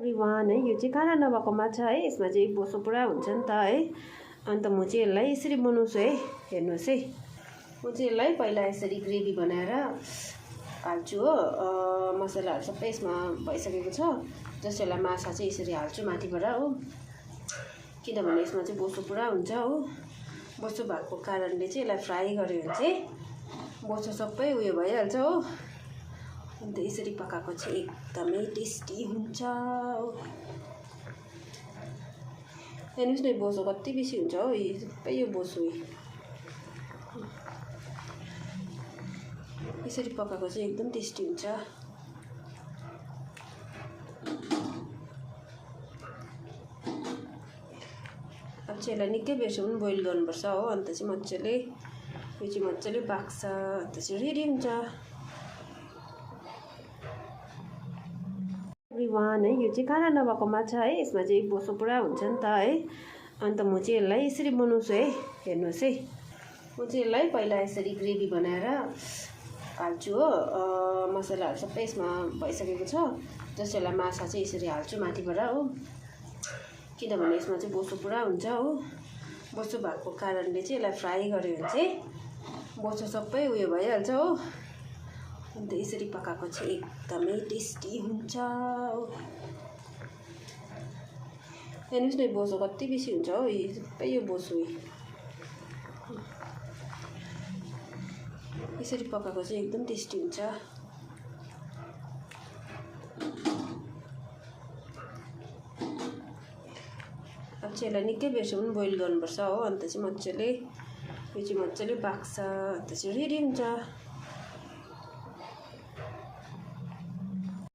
Everyone है, यो चाहिँ काँडा नभएको माछा है। यसमा चाहिँ बोसो पुरा हुन्छ नि त है। अन्त म चाहिँ यसलाई यसरी बनाउँछु है। हेर्नुहोस् है, म चाहिँ यसलाई पहिला यसरी ग्रेभी बनाएर हाल्छु हो। मसलाहरू सबै यसमा भइसकेको छ। जस्तो यसलाई माछा चाहिँ यसरी हाल्छु माथिबाट हो, किनभने यसमा चाहिँ बोसो पुरा हुन्छ हो। बोसो भएको कारणले चाहिँ यसलाई फ्राई गऱ्यो भने चाहिँ बोसो सबै उयो भइहाल्छ हो। अन्त यसरी पकाएको चाहिँ एकदमै टेस्टी हुन्छ हो। हेर्नुहोस् न बोसो कति बेसी हुन्छ हो। यो सबै यो बोसो यसरी पकाएको चाहिँ एकदम टेस्टी हुन्छ। अब चाहिँ यसलाई निकै बेरसम्म बोइल गर्नुपर्छ हो। अन्त चाहिँ मजाले यो चाहिँ मजाले पाक्छ, अन्त चाहिँ रेडी हुन्छ। एभ्रिवान है, यो चाहिँ काँडा नभएको माछा है। यसमा चाहिँ बोसो पुरा हुन्छ नि त है। अन्त म चाहिँ यसलाई यसरी बनाउँछु है। हेर्नुहोस् है, म चाहिँ यसलाई पहिला यसरी ग्रेभी बनाएर हाल्छु हो। मसलाहरू सबै यसमा भइसकेको छ। जस्तो यसलाई माछा चाहिँ यसरी हाल्छु माथिबाट हो, किनभने यसमा चाहिँ बोसो पुरा हुन्छ हो। बोसो भएको कारणले चाहिँ यसलाई फ्राई गऱ्यो भने चाहिँ बोसो सबै उयो भइहाल्छ हो। अन्त यसरी पकाएको चाहिँ एकदमै टेस्टी हुन्छ हो। हेर्नुहोस् न बोसो कति बेसी हुन्छ हो। यो सबै यो बोसो यसरी पकाएको चाहिँ एकदम टेस्टी हुन्छ। अब चाहिँ यसलाई निकै बेरसम्म बोइल गर्नुपर्छ हो। अन्त चाहिँ मजाले यो चाहिँ मजाले पाक्छ, अन्त चाहिँ रेडी हुन्छ।